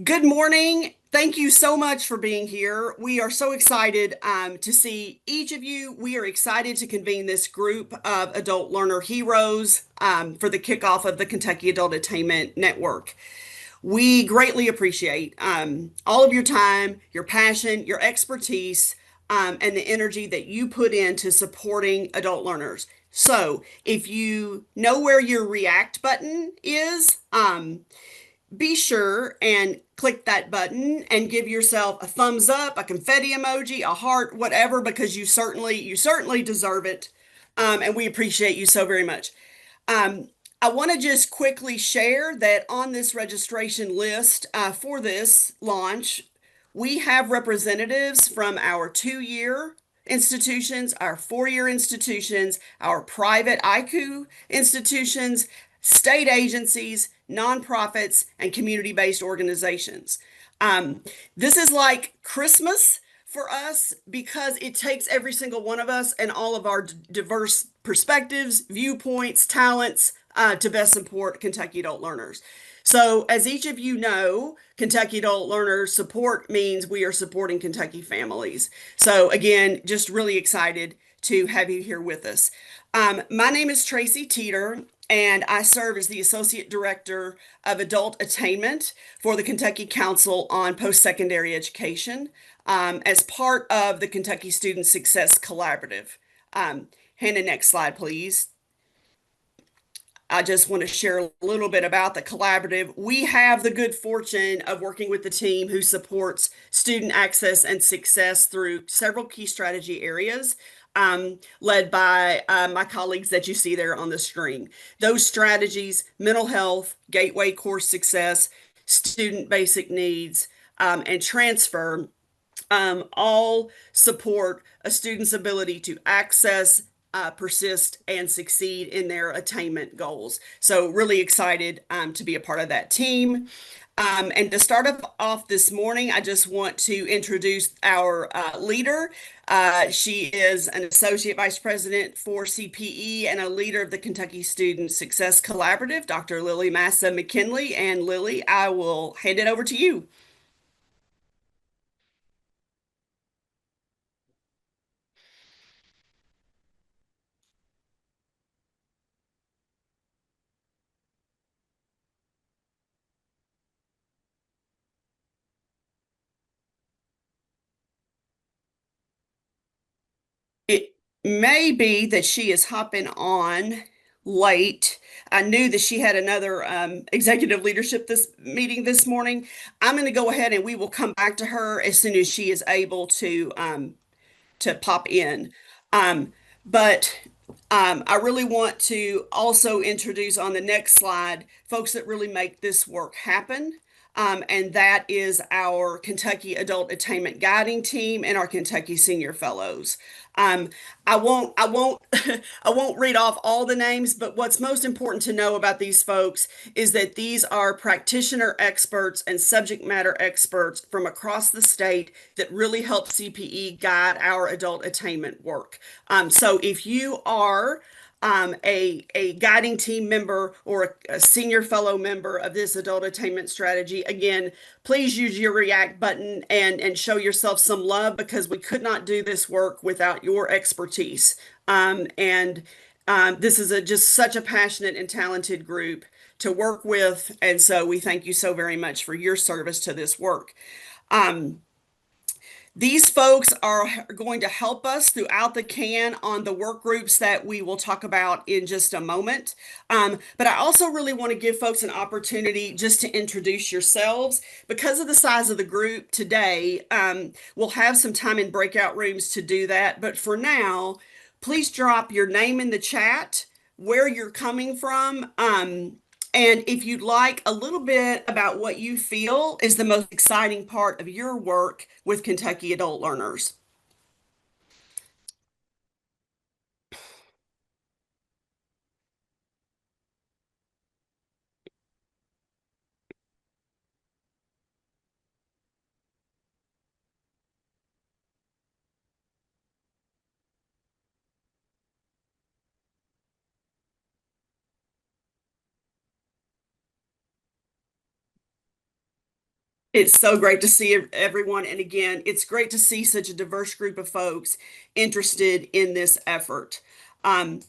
Good morning. Thank you so much for being here. We are so excited to see each of you. We are excited to convene this group of adult learner heroes for the kickoff of the Kentucky Adult Attainment Network. We greatly appreciate all of your time, your passion, your expertise, and the energy that you put into supporting adult learners. So, if you know where your react button is, be sure and click that button and give yourself a thumbs up, a confetti emoji, a heart, whatever, because you certainly deserve it. And we appreciate you so very much. I want to just quickly share that on this registration list for this launch, we have representatives from our 2 year institutions, our 4 year institutions, our private ICU institutions, state agencies, nonprofits, and community based organizations. This is like Christmas for us because it takes every single one of us and all of our diverse perspectives, viewpoints, talents to best support Kentucky adult learners. So, as each of you know, Kentucky Adult Learners support means we are supporting Kentucky families. So, again, just really excited to have you here with us. My name is Tracy Teeter, and I serve as the Associate Director of Adult Attainment for the Kentucky Council on Post-Secondary Education as part of the Kentucky Student Success Collaborative. Hannah, next slide, please. I just want to share a little bit about the collaborative. We have the good fortune of working with the team who supports student access and success through several key strategy areas, led by my colleagues that you see there on the screen. Those strategies: mental health, gateway course success, student basic needs, and transfer all support a student's ability to access, persist, and succeed in their attainment goals. So, really excited to be a part of that team. And to start off this morning, I just want to introduce our leader. She is an Associate Vice President for CPE and a leader of the Kentucky Student Success Collaborative, Dr. Lily Massa McKinley. And Lily, I will hand it over to you. It may be that she is hopping on late. I knew that she had another executive leadership this meeting this morning. I'm going to go ahead and we will come back to her as soon as she is able to pop in. Um, but I really want to also introduce on the next slide folks that really make this work happen. And that is our Kentucky Adult Attainment Guiding Team and our Kentucky Senior Fellows. Um, I won't, I won't read off all the names, but what's most important to know about these folks is that these are practitioner experts and subject matter experts from across the state that really help CPE guide our adult attainment work. So if you are a guiding team member or a senior fellow member of this adult attainment strategy, again, please use your react button and show yourself some love because we could not do this work without your expertise. And This is just such a passionate and talented group to work with. And so we thank you so very much for your service to this work. Um, these folks are going to help us throughout the can on the work groups that we will talk about in just a moment. But I also really want to give folks an opportunity just to introduce yourselves. Because of the size of the group today, we'll have some time in breakout rooms to do that. But for now, please drop your name in the chat, where you're coming from, and if you'd like a little bit about what you feel is the most exciting part of your work with Kentucky adult learners. It's so great to see everyone. And again, it's great to see such a diverse group of folks interested in this effort. Um,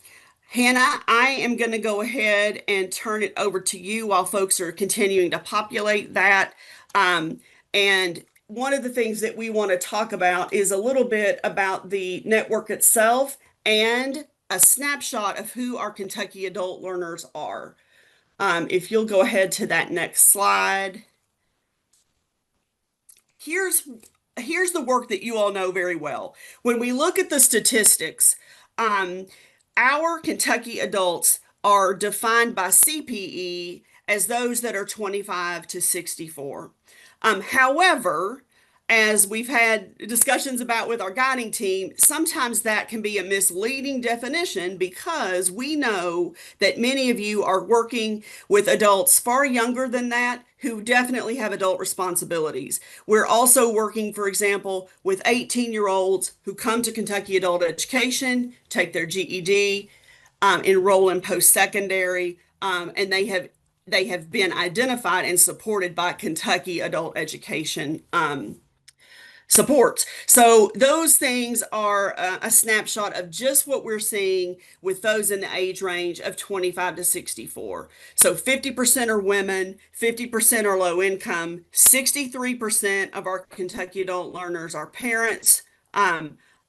Hannah, I am going to go ahead and turn it over to you while folks are continuing to populate that. And one of the things that we want to talk about is a little bit about the network itself and a snapshot of who our Kentucky adult learners are. If you'll go ahead to that next slide. Here's here's the work that you all know very well. When we look at the statistics, um, our Kentucky adults are defined by CPE as those that are 25 to 64. However, as we've had discussions about with our guiding team, sometimes that can be a misleading definition because we know that many of you are working with adults far younger than that who definitely have adult responsibilities. We're also working, for example, with 18-year-olds who come to Kentucky Adult Education, take their GED, enroll in post-secondary, and they have been identified and supported by Kentucky Adult Education supports. So those things are a snapshot of just what we're seeing with those in the age range of 25 to 64. So 50% are women, 50% are low income, 63% of our Kentucky adult learners are parents.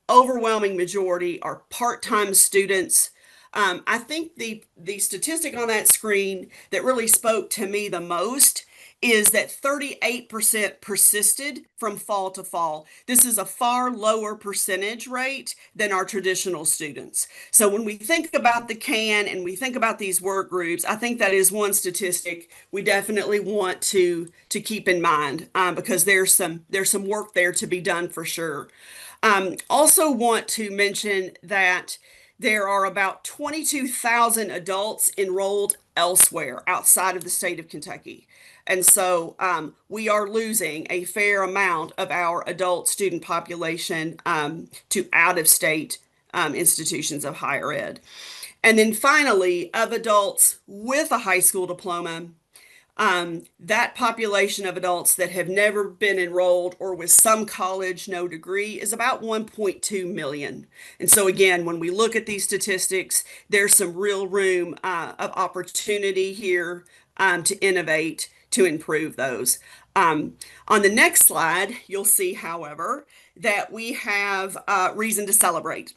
Overwhelming majority are part-time students. I think the statistic on that screen that really spoke to me the most is that 38% persisted from fall to fall. This is a far lower percentage rate than our traditional students. So when we think about the CAN and we think about these work groups, I think that is one statistic we definitely want to keep in mind because there's some work there to be done for sure. Also want to mention that there are about 22,000 adults enrolled elsewhere outside of the state of Kentucky. And so we are losing a fair amount of our adult student population to out-of-state institutions of higher ed. And then finally, of adults with a high school diploma, that population of adults that have never been enrolled or with some college, no degree is about 1.2 million. And so again, when we look at these statistics, there's some real room of opportunity here to innovate, to improve those. On the next slide, you'll see, however, that we have reason to celebrate.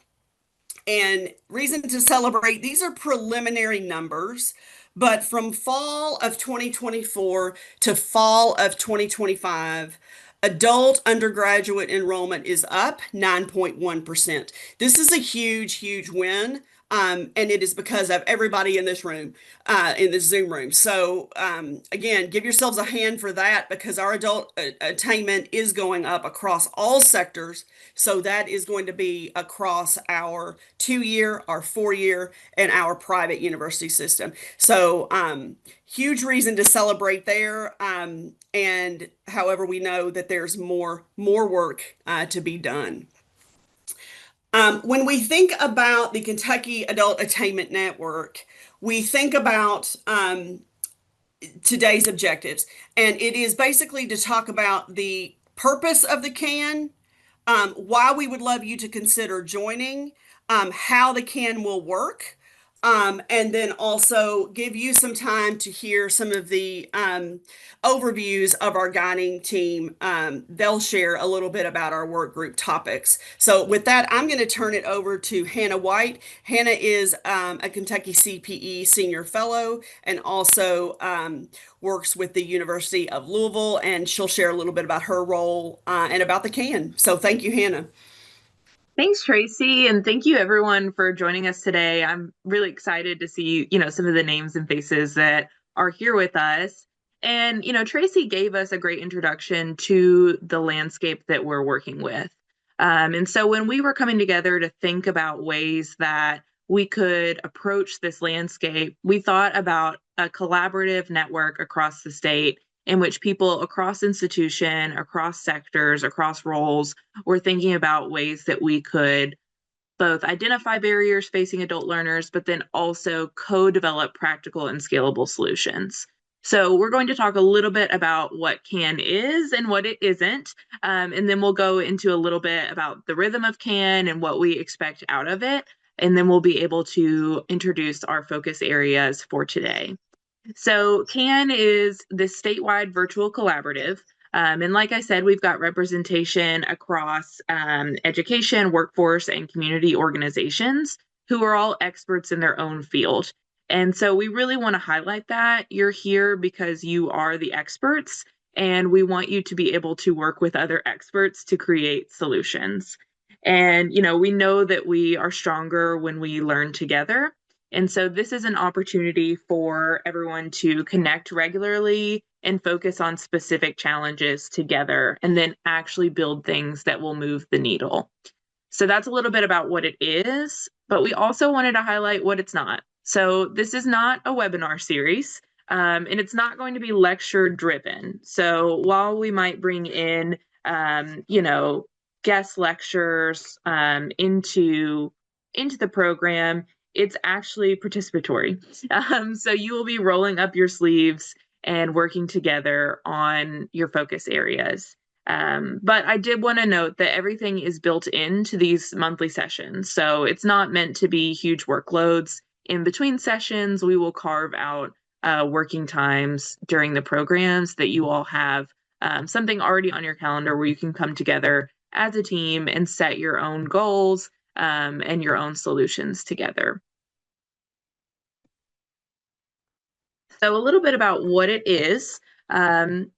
And reason to celebrate, these are preliminary numbers, but from fall of 2024 to fall of 2025, adult undergraduate enrollment is up 9.1%. This is a huge, huge win. And it is because of everybody in this room, in this Zoom room. So again, give yourselves a hand for that because our adult attainment is going up across all sectors. So that is going to be across our 2-year, our 4-year, and our private university system. So huge reason to celebrate there. And however, we know that there's more work to be done. When we think about the Kentucky Adult Attainment Network, we think about today's objectives, and it is basically to talk about the purpose of the CAN, why we would love you to consider joining, how the CAN will work, and then also give you some time to hear some of the overviews of our guiding team. They'll share a little bit about our work group topics. So with that, I'm going to turn it over to Hannah White. Hannah is a Kentucky CPE Senior Fellow and also works with the University of Louisville, and she'll share a little bit about her role and about the CAN. So thank you, Hannah. Thanks, Tracy, and thank you everyone for joining us today. I'm really excited to see, some of the names and faces that are here with us. And, Tracy gave us a great introduction to the landscape that we're working with. And so when we were coming together to think about ways that we could approach this landscape, we thought about a collaborative network across the state in which people across institution, across sectors, across roles were thinking about ways that we could both identify barriers facing adult learners, but then also co-develop practical and scalable solutions. So we're going to talk a little bit about what CAN is and what it isn't, and then we'll go into a little bit about the rhythm of CAN and what we expect out of it, and then we'll be able to introduce our focus areas for today. So CAN is this statewide virtual collaborative. And like I said, we've got representation across education, workforce, and community organizations who are all experts in their own field. And so we really want to highlight that. You're here because you are the experts, and we want you to be able to work with other experts to create solutions. And, we know that we are stronger when we learn together. And so this is an opportunity for everyone to connect regularly and focus on specific challenges together and then actually build things that will move the needle. So that's a little bit about what it is, but we also wanted to highlight what it's not. So this is not a webinar series, and it's not going to be lecture driven. So while we might bring in, guest lectures into the program, it's actually participatory. So you will be rolling up your sleeves and working together on your focus areas. But I did want to note that everything is built into these monthly sessions. So it's not meant to be huge workloads. In between sessions, we will carve out working times during the programs that you all have something already on your calendar where you can come together as a team and set your own goals and your own solutions together. So a little bit about what it is.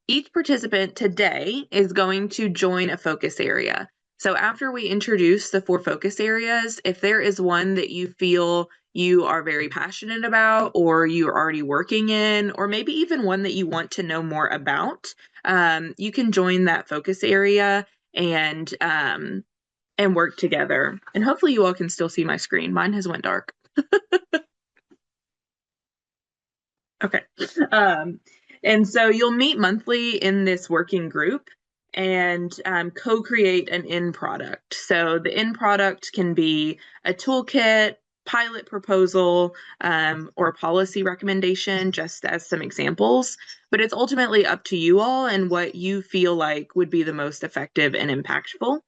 Each participant today is going to join a focus area. So after we introduce the 4 focus areas, if there is one that you feel you are very passionate about, or you're already working in, or maybe even one that you want to know more about, you can join that focus area and work together. And hopefully you all can still see my screen. Mine has went dark. Okay. And so you'll meet monthly in this working group and co-create an end product. So the end product can be a toolkit, pilot proposal, or a policy recommendation, just as some examples. But it's ultimately up to you all and what you feel like would be the most effective and impactful.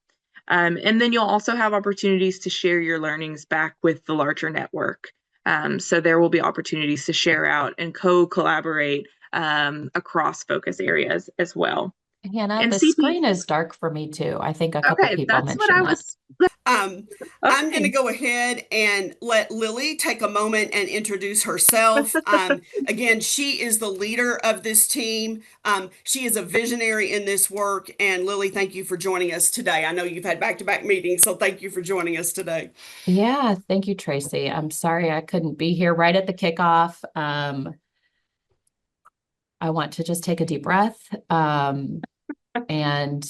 And then you'll also have opportunities to share your learnings back with the larger network. So there will be opportunities to share out and co-collaborate across focus areas as well. Hannah, And the CP, screen is dark for me too. I think a couple okay, people that's what mentioned I that. was. I'm going to Okay. go ahead and let Lily take a moment and introduce herself. Again, she is the leader of this team. She is a visionary in this work. And Lily, thank you for joining us today. I know you've had back-to-back meetings, so thank you for joining us today. Yeah, thank you, Tracy. I'm sorry I couldn't be here right at the kickoff. I want to just take a deep breath. And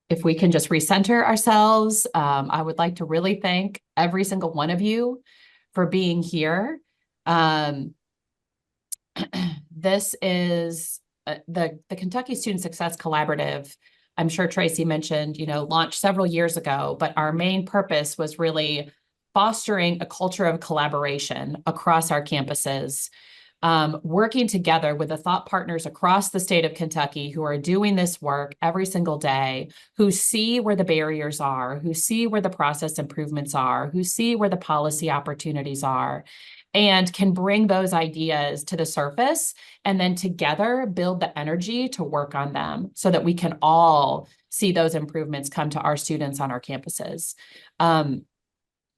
if we can just recenter ourselves, I would like to really thank every single one of you for being here. This is the Kentucky Student Success Collaborative. I'm sure Tracy mentioned, launched several years ago, but our main purpose was really fostering a culture of collaboration across our campuses, working together with the thought partners across the state of Kentucky who are doing this work every single day, who see where the barriers are, who see where the process improvements are, who see where the policy opportunities are, and can bring those ideas to the surface and then together build the energy to work on them so that we can all see those improvements come to our students on our campuses.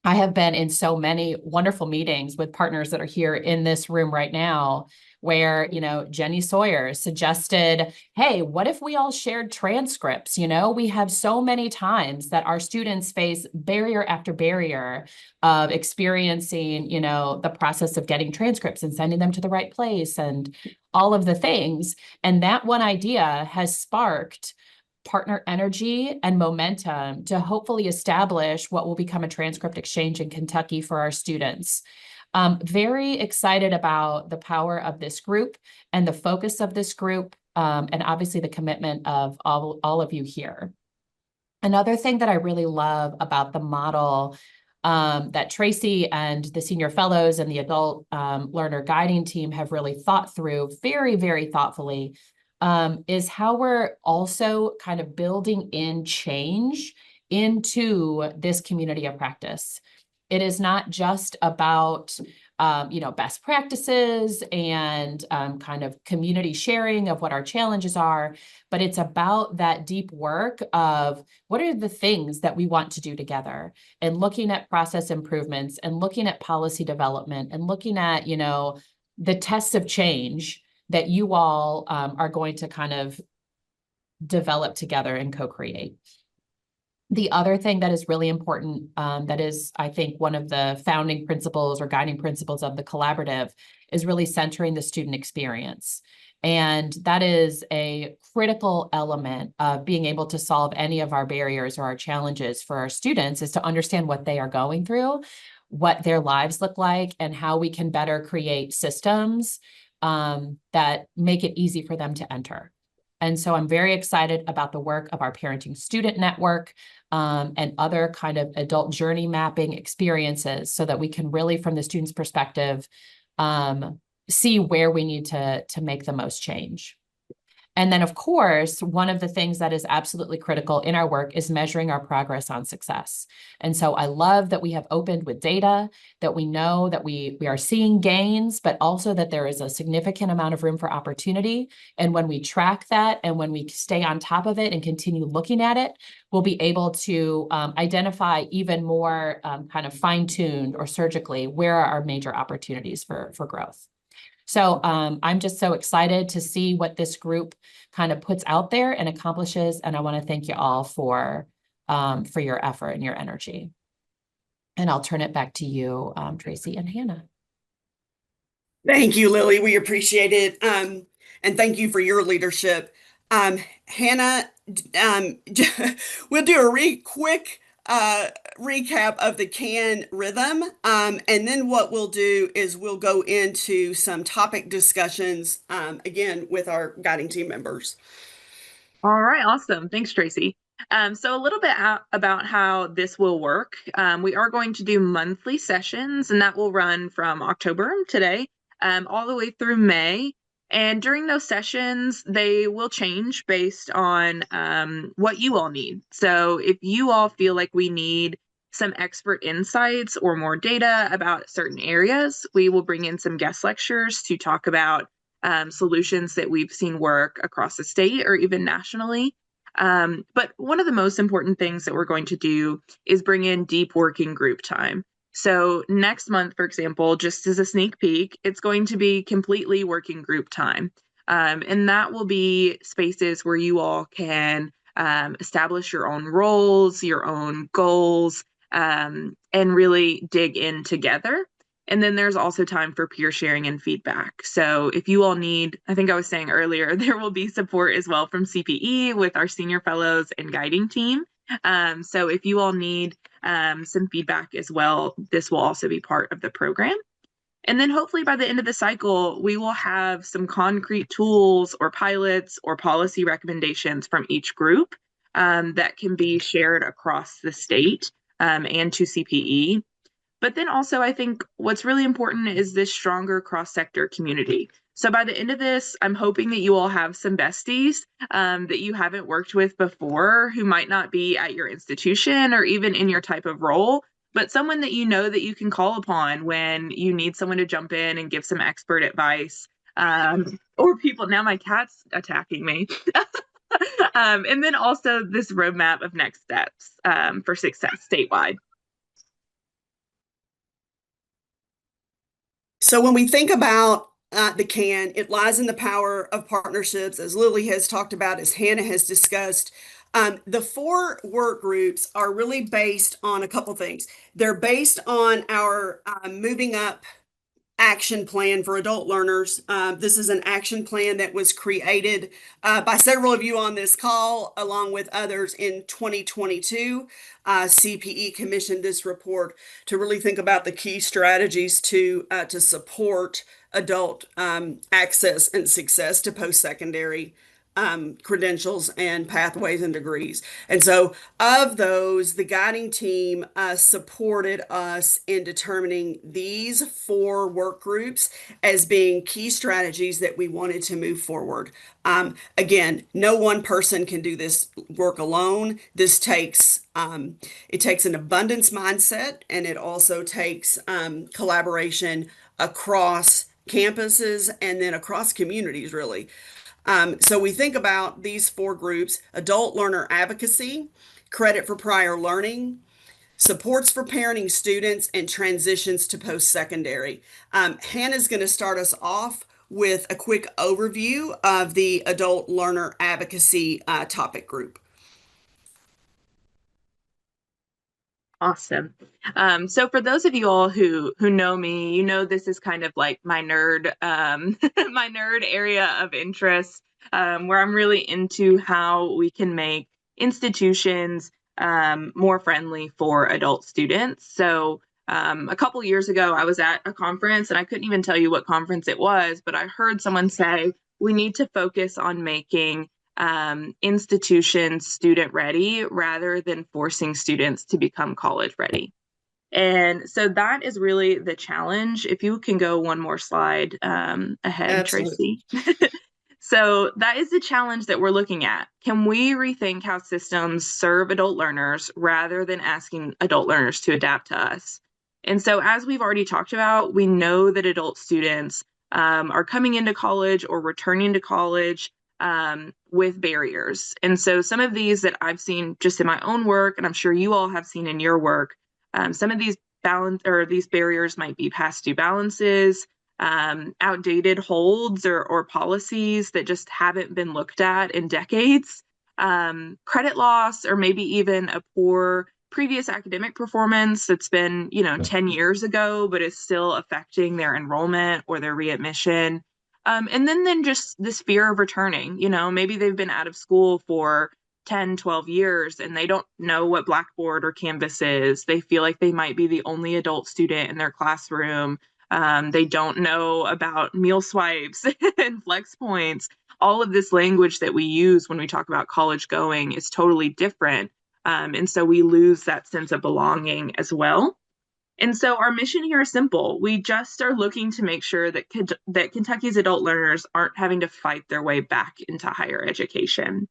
I have been in so many wonderful meetings with partners that are here in this room right now where, Jenny Sawyer suggested, hey, what if we all shared transcripts? We have so many times that our students face barrier after barrier of experiencing, the process of getting transcripts and sending them to the right place and all of the things. And that one idea has sparked partner energy and momentum to hopefully establish what will become a transcript exchange in Kentucky for our students. Very excited about the power of this group and the focus of this group, and obviously the commitment of all of you here. Another thing that I really love about the model that Tracy and the senior fellows and the adult learner guiding team have really thought through very, very thoughtfully, is how we're also kind of building in change into this community of practice. It is not just about best practices and kind of community sharing of what our challenges are, but it's about that deep work of what are the things that we want to do together, and looking at process improvements and looking at policy development and looking at, the tests of change that you all are going to kind of develop together and co-create. The other thing that is really important, that is, I think, one of the founding principles or guiding principles of the collaborative, is really centering the student experience. And that is a critical element of being able to solve any of our barriers or our challenges for our students, is to understand what they are going through, what their lives look like, and how we can better create systems that make it easy for them to enter. And so I'm very excited about the work of our Parenting Student Network and other kind of adult journey mapping experiences, so that we can really, from the student's perspective, see where we need to make the most change. And then, of course, one of the things that is absolutely critical in our work is measuring our progress on success. And so I love that we have opened with data, that we know that we are seeing gains, but also that there is a significant amount of room for opportunity. And when we track that and when we stay on top of it and continue looking at it, we'll be able to identify even more kind of fine-tuned or surgically where are our major opportunities for growth. So I'm just so excited to see what this group kind of puts out there and accomplishes. And I want to thank you all for your effort and your energy. And I'll turn it back to you, Tracy and Hannah. Thank you, Lily. We appreciate it. And thank you for your leadership. Hannah, we'll do a quick recap of the CAN rhythm. And then what we'll do is we'll go into some topic discussions, again, with our guiding team members. All right, awesome. Thanks, Tracy. So a little bit about how this will work. We are going to do monthly sessions, and that will run from October, today, all the way through May. And during those sessions, they will change based on what you all need. So if you all feel like we need some expert insights or more data about certain areas, we will bring in some guest lectures to talk about solutions that we've seen work across the state or even nationally. But one of the most important things that we're going to do is bring in deep working group time. So next month, for example, just as a sneak peek, it's going to be completely working group time. And that will be spaces where you all can establish your own roles, your own goals, and really dig in together. And then there's also time for peer sharing and feedback. So if you all need, I think I was saying earlier, there will be support as well from CPE with our senior fellows and guiding team. So if you all need some feedback as well, this will also be part of the program. And then hopefully by the end of the cycle, we will have some concrete tools or pilots or policy recommendations from each group that can be shared across the state and to CPE. But then also, I think what's really important is this stronger cross-sector community. So by the end of this, I'm hoping that you all have some besties that you haven't worked with before, who might not be at your institution or even in your type of role, but someone that you know that you can call upon when you need someone to jump in and give some expert advice. Or people, now my cat's attacking me. And then also this roadmap of next steps for success statewide. So when we think about the CAN, it lies in the power of partnerships, as Lily has talked about, as Hannah has discussed. The 4 work groups are really based on a couple things. They're based on our Moving Up action plan for adult learners. This is an action plan that was created by several of you on this call, along with others in 2022. CPE commissioned this report to really think about the key strategies to support adult access and success to post-secondary credentials and pathways and degrees. And so, of those, the guiding team supported us in determining these four work groups as being key strategies that we wanted to move forward. Again, no one person can do this work alone. This takes it takes an abundance mindset, and it also takes collaboration across campuses and then across communities, really. So we think about these four groups: adult learner advocacy, credit for prior learning, supports for parenting students, and transitions to post-secondary. Hannah's going to start us off with a quick overview of the adult learner advocacy topic group. Awesome. So for those of you all who know me, you know this is kind of like my nerd my nerd area of interest, where I'm really into how we can make institutions more friendly for adult students. So a couple years ago, I was at a conference, and I couldn't even tell you what conference it was, but I heard someone say we need to focus on making institutions student ready rather than forcing students to become college ready. And so that is really the challenge. If you can go one more slide ahead, Absolutely. Tracy. So that is the challenge that we're looking at. Can we rethink how systems serve adult learners rather than asking adult learners to adapt to us? And so, as we've already talked about, we know that adult students are coming into college or returning to college with barriers. And so some of these that I've seen just in my own work, and I'm sure you all have seen in your work, some of these these barriers might be past due balances, outdated holds or policies that just haven't been looked at in decades, credit loss, or maybe even a poor previous academic performance that's been, 10 years ago, but is still affecting their enrollment or their readmission. And then just this fear of returning, maybe they've been out of school for 10, 12 years and they don't know what Blackboard or Canvas is. They feel like they might be the only adult student in their classroom. They don't know about meal swipes and flex points. All of this language that we use when we talk about college going is totally different. And so we lose that sense of belonging as well. And so our mission here is simple. We just are looking to make sure that Kentucky's adult learners aren't having to fight their way back into higher education.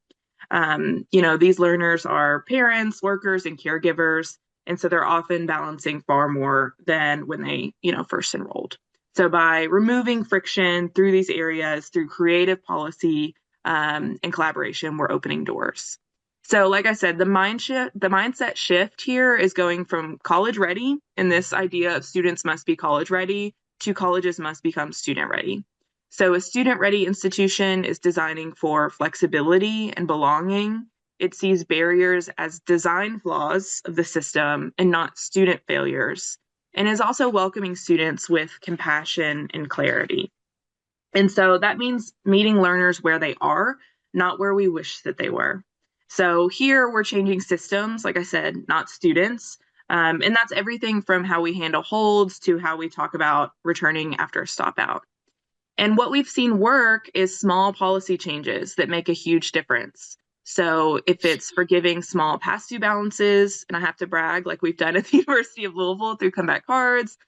These learners are parents, workers, and caregivers, and so they're often balancing far more than when they, first enrolled. So by removing friction through these areas, through creative policy and collaboration, we're opening doors. So, like I said, the mindset shift here is going from college ready, and this idea of students must be college ready, to colleges must become student ready. So a student ready institution is designing for flexibility and belonging. It sees barriers as design flaws of the system and not student failures, and is also welcoming students with compassion and clarity. And so that means meeting learners where they are, not where we wish that they were. So here we're changing systems, like I said, not students. And that's everything from how we handle holds to how we talk about returning after a stop out. And what we've seen work is small policy changes that make a huge difference. So if it's forgiving small past due balances, and I have to brag, like we've done at the University of Louisville through comeback cards,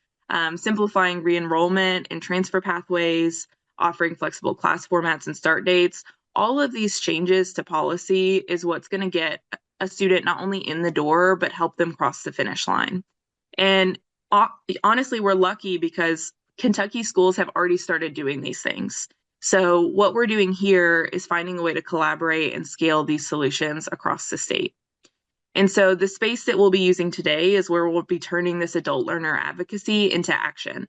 simplifying re-enrollment and transfer pathways, offering flexible class formats and start dates, all of these changes to policy is what's going to get a student not only in the door, but help them cross the finish line. And honestly, we're lucky because Kentucky schools have already started doing these things. So what we're doing here is finding a way to collaborate and scale these solutions across the state. And so the space that we'll be using today is where we'll be turning this adult learner advocacy into action.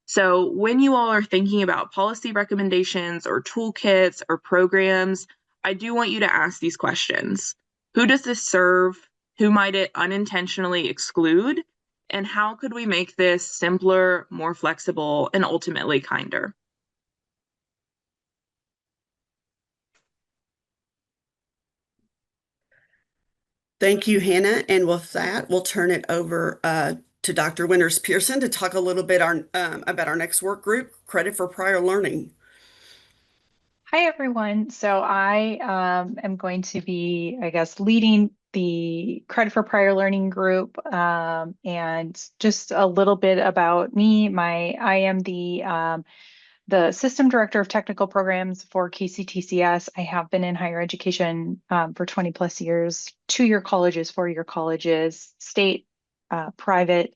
So when you all are thinking about policy recommendations or toolkits or programs, I do want you to ask these questions. Who does this serve? Who might it unintentionally exclude? And how could we make this simpler, more flexible, and ultimately kinder? Thank you, Hannah. And with that, we'll turn it over to Dr. Winters Pearson to talk a little bit about our next work group, Credit for Prior Learning. Hi, everyone. So I am going to be, I guess, leading the Credit for Prior Learning group. And just a little bit about me. I am the System Director of Technical Programs for KCTCS. I have been in higher education for 20 plus years, 2-year colleges, 4-year colleges, state, private.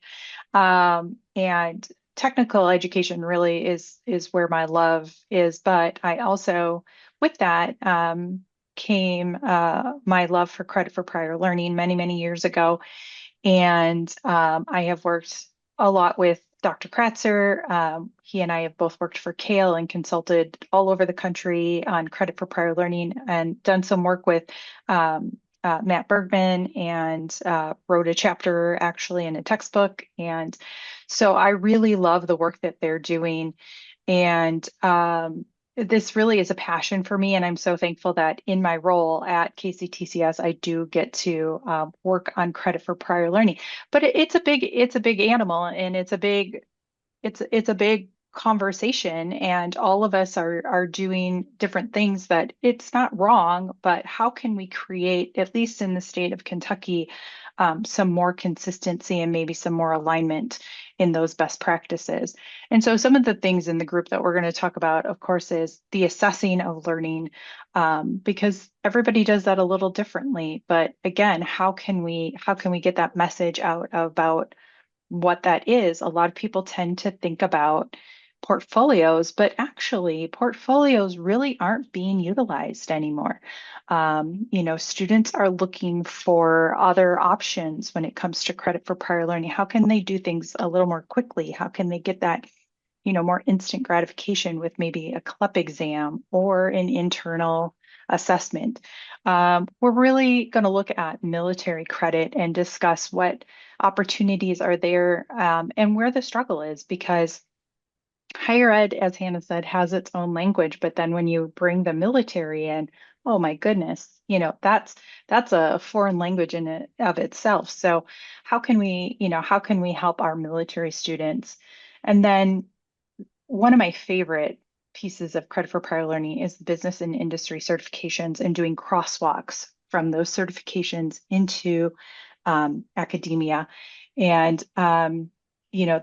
And technical education really is where my love is. But I also, with that, came my love for credit for prior learning many, many years ago. And I have worked a lot with Dr. Kratzer. He and I have both worked for Kale and consulted all over the country on credit for prior learning and done some work with Matt Bergman and wrote a chapter actually in a textbook. And so I really love the work that they're doing. And this really is a passion for me. And I'm so thankful that in my role at KCTCS, I do get to work on credit for prior learning. But it's a big animal, and it's a big conversation, and all of us are doing different things. That it's not wrong, but how can we create, at least in the state of Kentucky, some more consistency and maybe some more alignment in those best practices? And so some of the things in the group that we're going to talk about, of course, is the assessing of learning, because everybody does that a little differently. But again, how can we get that message out about what that is? A lot of people tend to think about portfolios, but actually, portfolios really aren't being utilized anymore. Students are looking for other options when it comes to credit for prior learning. How can they do things a little more quickly? How can they get that, more instant gratification with maybe a CLEP exam or an internal assessment? We're really going to look at military credit and discuss what opportunities are there, and where the struggle is, because higher ed, as Hannah said, has its own language, but then when you bring the military in, oh my goodness, that's a foreign language in it of itself. So how can we help our military students? And then one of my favorite pieces of credit for prior learning is business and industry certifications, and doing crosswalks from those certifications into academia. And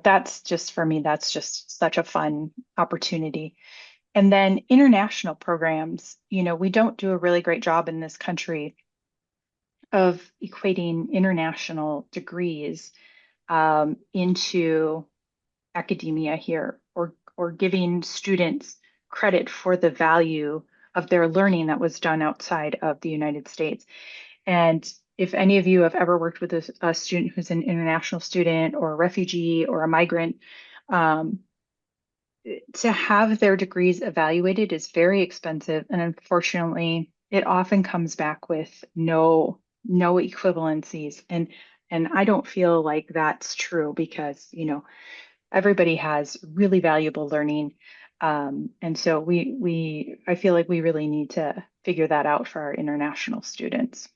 that's just, for me, that's just such a fun opportunity. And then international programs, we don't do a really great job in this country of equating international degrees into academia here, or giving students credit for the value of their learning that was done outside of the United States. And if any of you have ever worked with a student who's an international student or a refugee or a migrant, um, to have their degrees evaluated is very expensive. And unfortunately, it often comes back with no equivalencies. And I don't feel like that's true, because, everybody has really valuable learning. And so I feel like we really need to figure that out for our international students.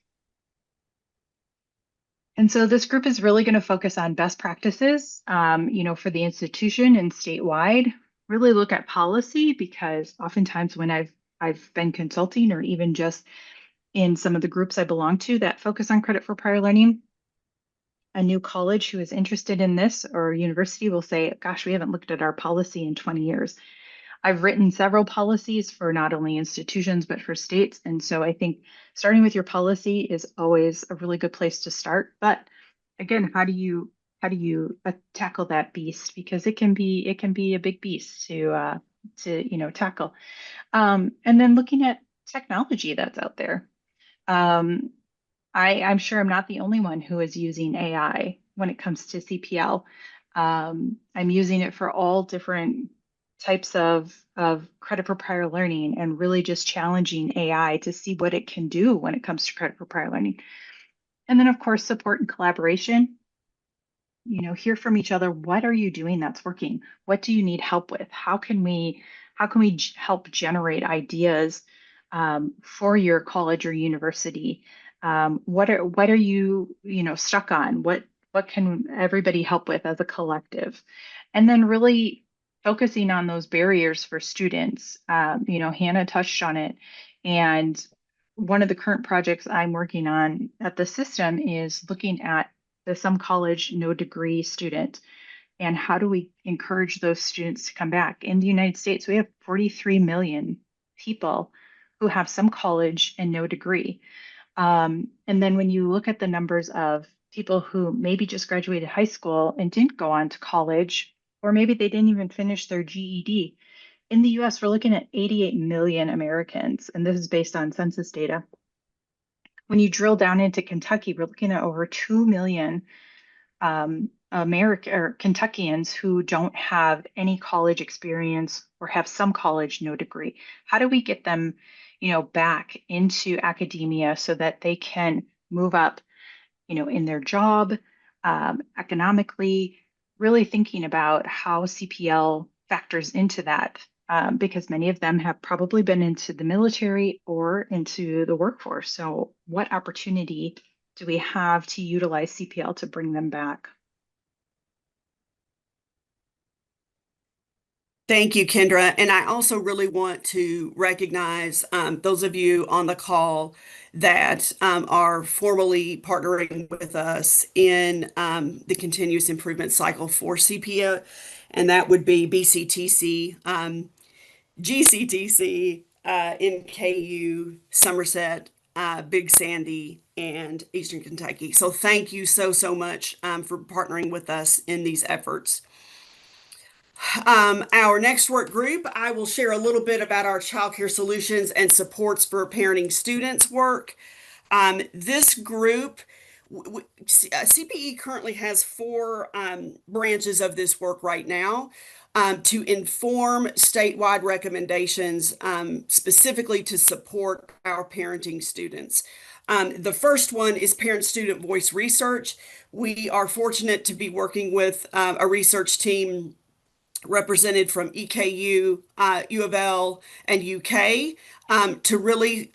And so this group is really going to focus on best practices, for the institution and statewide. Really look at policy, because oftentimes when I've been consulting, or even just in some of the groups I belong to that focus on credit for prior learning, a new college who is interested in this, or university, will say, gosh, we haven't looked at our policy in 20 years. I've written several policies for not only institutions, but for states. And so I think starting with your policy is always a really good place to start. But again, how do you tackle that beast? Because it can be a big beast to tackle. And then looking at technology that's out there. Um, I'm sure I'm not the only one who is using AI when it comes to CPL. I'm using it for all different types of credit for prior learning, and really just challenging AI to see what it can do when it comes to credit for prior learning. And then, of course, support and collaboration. Hear from each other. What are you doing that's working? What do you need help with? How can we help generate ideas for your college or university? What are you stuck on? What can everybody help with as a collective? And then really focusing on those barriers for students. Hannah touched on it. And one of the current projects I'm working on at the system is looking at the some college, no degree student and how do we encourage those students to come back? In the United States, we have 43 million people who have some college and no degree. And then when you look at the numbers of people who maybe just graduated high school and didn't go on to college, or maybe they didn't even finish their GED, in the US, we're looking at 88 million Americans, and this is based on census data. When you drill down into Kentucky, we're looking at over 2 million American or Kentuckians who don't have any college experience or have some college, no degree. How do we get them, back into academia so that they can move up, in their job, economically, really thinking about how CPL factors into that, because many of them have probably been into the military or into the workforce. So, what opportunity do we have to utilize CPL to bring them back? Thank you, Kendra. And I also really want to recognize those of you on the call that are formally partnering with us in the continuous improvement cycle for CPA, and that would be BCTC, GCTC, NKU, Somerset, Big Sandy, and Eastern Kentucky. So thank you so much for partnering with us in these efforts. Our next work group, I will share a little bit about our childcare solutions and supports for parenting students work. This group, CPE currently has four branches of this work right now to inform statewide recommendations specifically to support our parenting students. The first one is parent-student voice research. We are fortunate to be working with a research team represented from EKU, U of L, and UK to really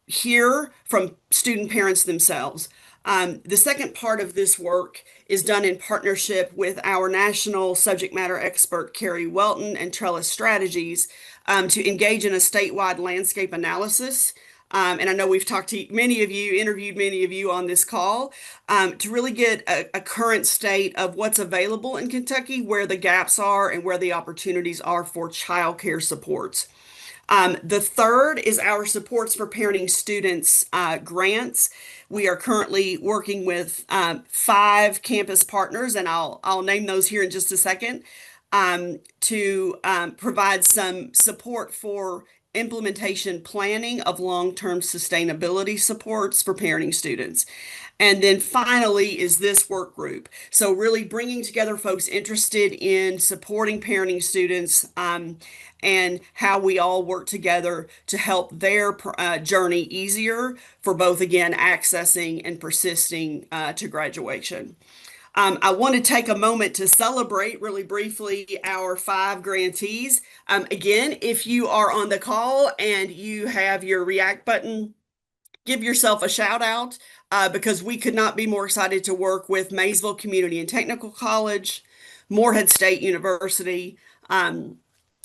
hear from student parents themselves. The second part of this work is done in partnership with our national subject matter expert, Carrie Welton, and Trellis Strategies to engage in a statewide landscape analysis. And I know we've talked to many of you, interviewed many of you on this call to really get a current state of what's available in Kentucky, where the gaps are, and where the opportunities are for childcare supports. The third is our supports for parenting students grants. We are currently working with 5 campus partners, and I'll name those here in just a second, to provide some support for implementation planning of long-term sustainability supports for parenting students. And then finally is this work group. So really bringing together folks interested in supporting parenting students and how we all work together to help their journey easier for both, again, accessing and persisting to graduation. I want to take a moment to celebrate really briefly our 5 grantees. Again, if you are on the call and you have your React button, give yourself a shout out because we could not be more excited to work with Maysville Community and Technical College, Morehead State University,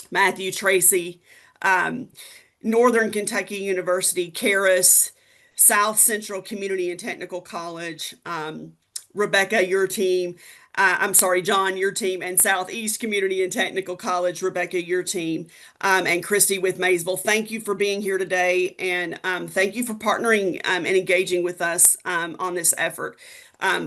Matthew Tracy, Northern Kentucky University, Karis, South Central Community and Technical College, Rebecca, your team. I'm sorry, John, your team, and Southeast Community and Technical College, Rebecca, your team, and Christy with Maysville. Thank you for being here today, and thank you for partnering and engaging with us on this effort.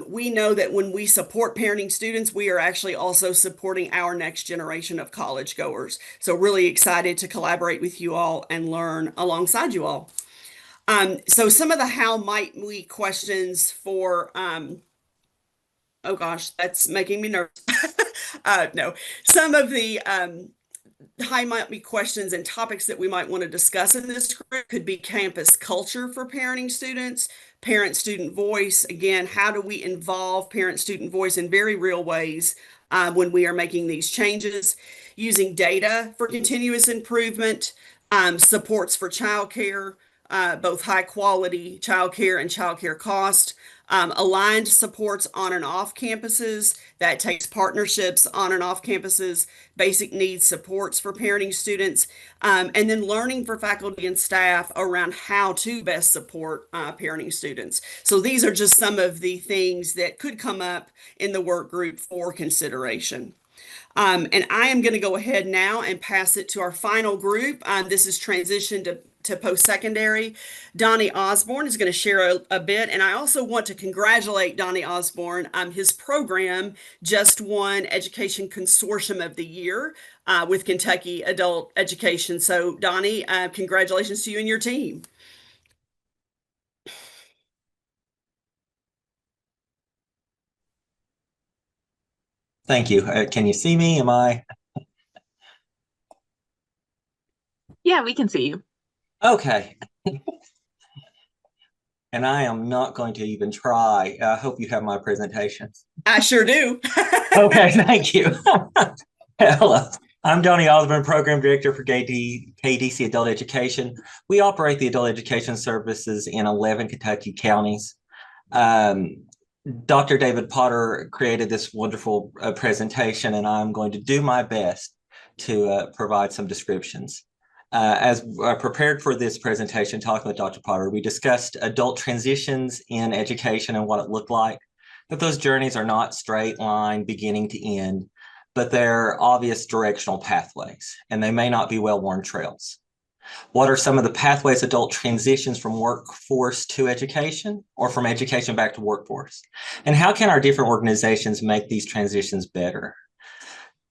We know that when we support parenting students, we are actually also supporting our next generation of college goers. So really excited to collaborate with you all and learn alongside you all. So some of the how might we questions for oh gosh, that's making me nervous. No, some of the high might be questions and topics that we might want to discuss in this group could be campus culture for parenting students, parent-student voice. Again, how do we involve parent-student voice in very real ways when we are making these changes? Using data for continuous improvement, supports for childcare, both high quality childcare and childcare cost, aligned supports on and off campuses that takes partnerships on and off campuses, basic needs supports for parenting students, and then learning for faculty and staff around how to best support parenting students. So these are just some of the things that could come up in the work group for consideration. And I am going to go ahead now and pass it to our final group. This is transition to post-secondary. Donnie Osborne is going to share a bit. And I also want to congratulate Donnie Osborne. His program just won Education Consortium of the Year with Kentucky Adult Education. So Donnie, congratulations to you and your team. Thank you. Can you see me? Am I? Yeah, we can see you. Okay. And I am not going to even try. I hope you have my presentation. I sure do. Okay, thank you. Hello. I'm Donnie Osborne, Program Director for KDC Adult Education. We operate the adult education services in 11 Kentucky counties. Dr. David Potter created this wonderful presentation, and I'm going to do my best to provide some descriptions. As I prepared for this presentation, talking with Dr. Potter, we discussed adult transitions in education and what it looked like, that those journeys are not straight line beginning to end, but they're obvious directional pathways, and they may not be well-worn trails. What are some of the pathways adult transitions from workforce to education or from education back to workforce? And how can our different organizations make these transitions better?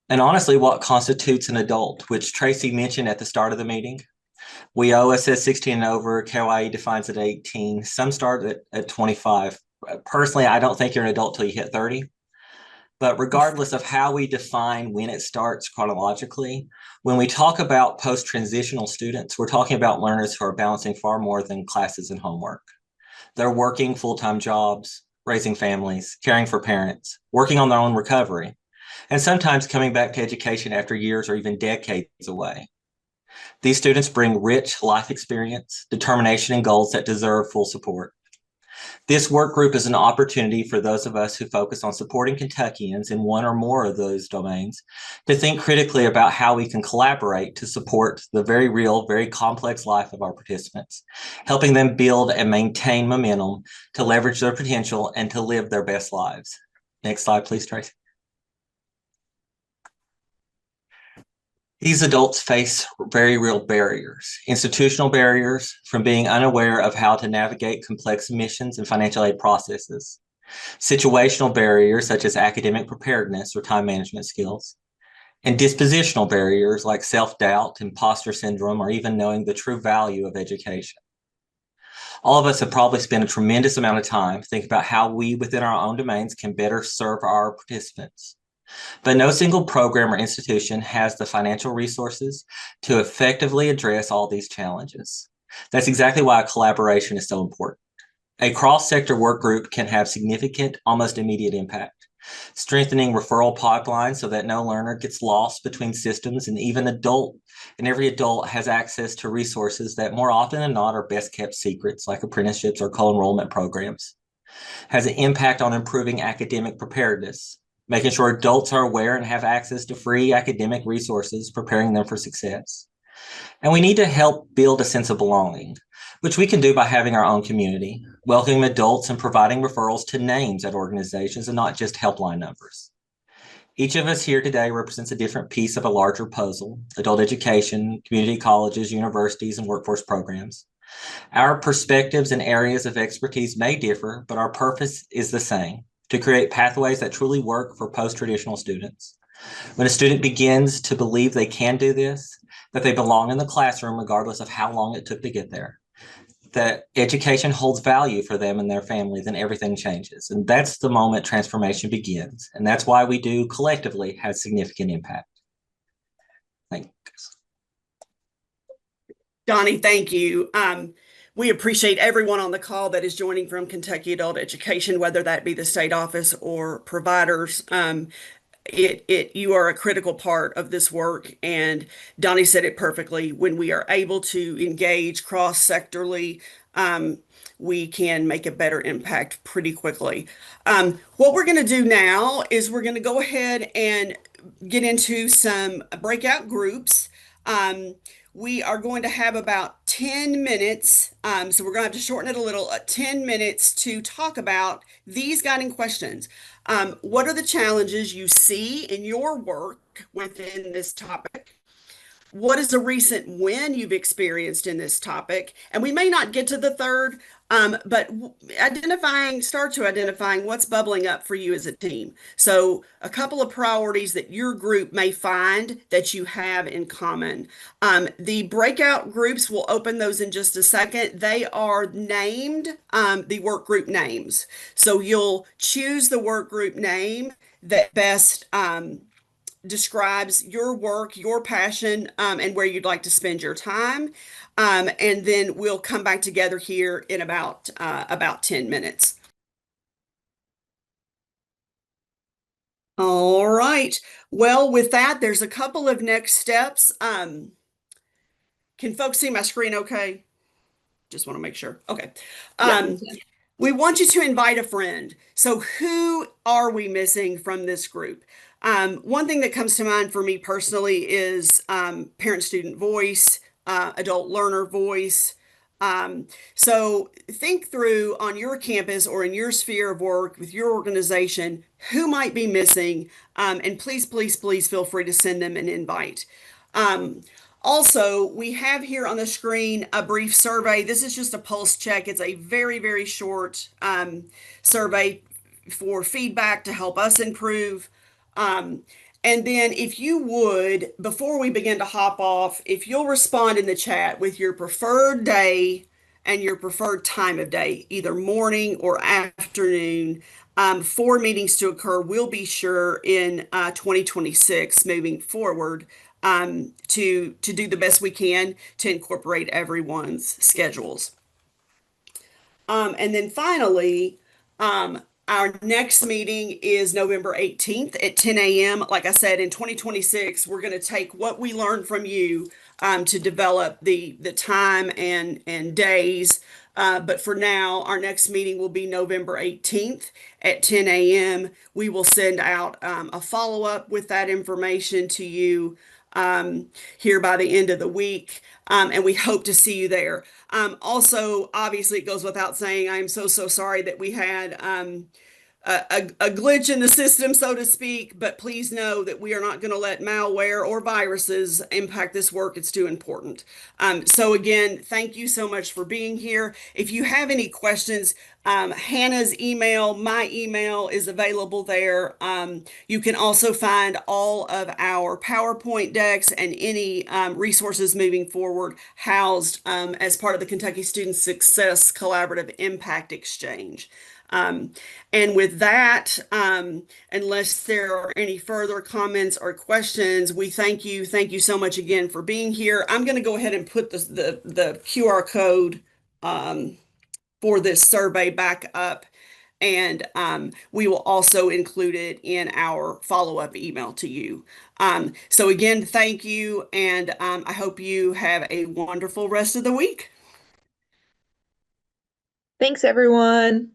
And honestly, what constitutes an adult, which Tracy mentioned at the start of the meeting? WIOA says 16 and over, KYE defines it at 18. Some start at 25. Personally, I don't think you're an adult till you hit 30. But regardless of how we define when it starts chronologically, when we talk about post-transitional students, we're talking about learners who are balancing far more than classes and homework. They're working full-time jobs, raising families, caring for parents, working on their own recovery, and sometimes coming back to education after years or even decades away. These students bring rich life experience, determination, and goals that deserve full support. This work group is an opportunity for those of us who focus on supporting Kentuckians in one or more of those domains to think critically about how we can collaborate to support the very real, very complex life of our participants, helping them build and maintain momentum to leverage their potential and to live their best lives. Next slide, please, Tracy. These adults face very real barriers, institutional barriers from being unaware of how to navigate complex missions and financial aid processes, situational barriers such as academic preparedness or time management skills, and dispositional barriers like self-doubt, imposter syndrome, or even knowing the true value of education. All of us have probably spent a tremendous amount of time thinking about how we within our own domains can better serve our participants. But no single program or institution has the financial resources to effectively address all these challenges. That's exactly why collaboration is so important. A cross-sector work group can have significant, almost immediate impact, strengthening referral pipelines so that no learner gets lost between systems, and every adult has access to resources that more often than not are best kept secrets, like apprenticeships or co-enrollment programs. Has an impact on improving academic preparedness, making sure adults are aware and have access to free academic resources, preparing them for success. And we need to help build a sense of belonging, which we can do by having our own community, welcoming adults and providing referrals to names at organizations and not just helpline numbers. Each of us here today represents a different piece of a larger puzzle: adult education, community colleges, universities, and workforce programs. Our perspectives and areas of expertise may differ, but our purpose is the same: to create pathways that truly work for post-traditional students. When a student begins to believe they can do this, that they belong in the classroom regardless of how long it took to get there, that education holds value for them and their family, then everything changes. And that's the moment transformation begins. And that's why we do collectively have significant impact. Thanks. Donnie, thank you. We appreciate everyone on the call that is joining from Kentucky Adult Education, whether that be the state office or providers. you are a critical part of this work. And Donnie said it perfectly. When we are able to engage cross-sectorally, we can make a better impact pretty quickly. What we're going to do now is we're going to go ahead and get into some breakout groups. We are going to have about 10 minutes. So we're going to have to shorten it a little, 10 minutes to talk about these guiding questions. What are the challenges you see in your work within this topic? What is a recent win you've experienced in this topic? And we may not get to the third, but start to identifying what's bubbling up for you as a team. So a couple of priorities that your group may find that you have in common. The breakout groups, will open those in just a second. They are named the work group names. So you'll choose the work group name that best describes your work, your passion, and where you'd like to spend your time. And then we'll come back together here in about 10 minutes. All right. Well, with that, there's a couple of next steps. Can folks see my screen okay? Just want to make sure. Okay. We want you to invite a friend. So who are we missing from this group? One thing that comes to mind for me personally is parent-student voice, adult learner voice. So think through on your campus or in your sphere of work with your organization, who might be missing, and please, please, please feel free to send them an invite. Also, we have here on the screen a brief survey. This is just a pulse check. It's a very, very short survey for feedback to help us improve. And then if you would, before we begin to hop off, if you'll respond in the chat with your preferred day and your preferred time of day, either morning or afternoon, for meetings to occur, we'll be sure in 2026 moving forward to do the best we can to incorporate everyone's schedules. And then finally, our next meeting is November 18th at 10 a.m. Like I said, in 2026, we're going to take what we learned from you to develop the time and days. But for now, our next meeting will be November 18th at 10 a.m. We will send out a follow-up with that information to you here by the end of the week. And we hope to see you there. Also, obviously, it goes without saying, I'm so sorry that we had a glitch in the system, so to speak, but please know that we are not going to let malware or viruses impact this work. It's too important. So again, thank you so much for being here. If you have any questions, Hannah's email, my email is available there. You can also find all of our PowerPoint decks and any resources moving forward housed as part of the Kentucky Student Success Collaborative Impact Exchange. And with that, unless there are any further comments or questions, we thank you. Thank you so much again for being here. I'm going to go ahead and put the QR code for this survey back up, and we will also include it in our follow-up email to you. So again, thank you, and I hope you have a wonderful rest of the week. Thanks, everyone.